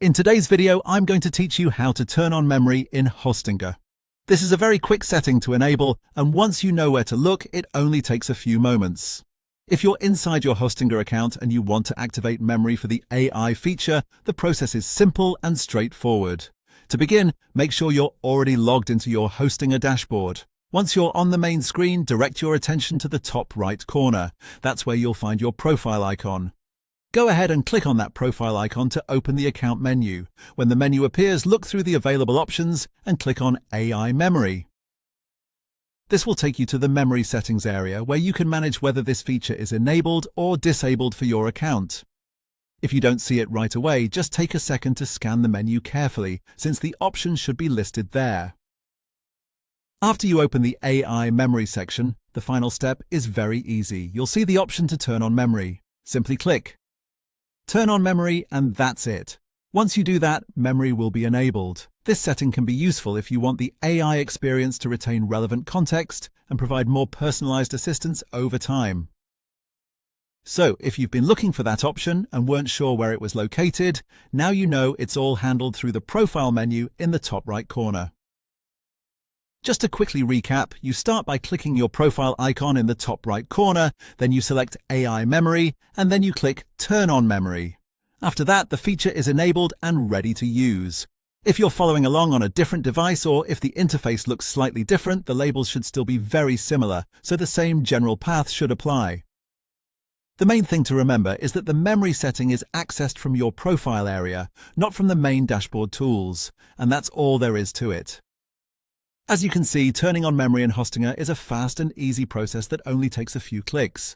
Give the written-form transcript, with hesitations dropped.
In today's video, I'm going to teach you how to turn on memory in Hostinger. This is a very quick setting to enable, and once you know where to look, it only takes a few moments. If you're inside your Hostinger account and you want to activate memory for the AI feature, the process is simple and straightforward. To begin, make sure you're already logged into your Hostinger dashboard. Once you're on the main screen, direct your attention to the top right corner. That's where you'll find your profile icon. Go ahead and click on that profile icon to open the account menu. When the menu appears, look through the available options and click on AI Memory. This will take you to the memory settings area where you can manage whether this feature is enabled or disabled for your account. If you don't see it right away, just take a second to scan the menu carefully, since the options should be listed there. After you open the AI Memory section, the final step is very easy. You'll see the option to turn on memory. Simply click Turn on memory, and that's it. Once you do that, memory will be enabled. This setting can be useful if you want the AI experience to retain relevant context and provide more personalized assistance over time. So, if you've been looking for that option and weren't sure where it was located, now you know it's all handled through the profile menu in the top right corner. Just to quickly recap, you start by clicking your profile icon in the top right corner, then you select AI Memory, and then you click Turn on Memory. After that, the feature is enabled and ready to use. If you're following along on a different device or if the interface looks slightly different, the labels should still be very similar, so the same general path should apply. The main thing to remember is that the memory setting is accessed from your profile area, not from the main dashboard tools, and that's all there is to it. As you can see, turning on memory in Hostinger is a fast and easy process that only takes a few clicks.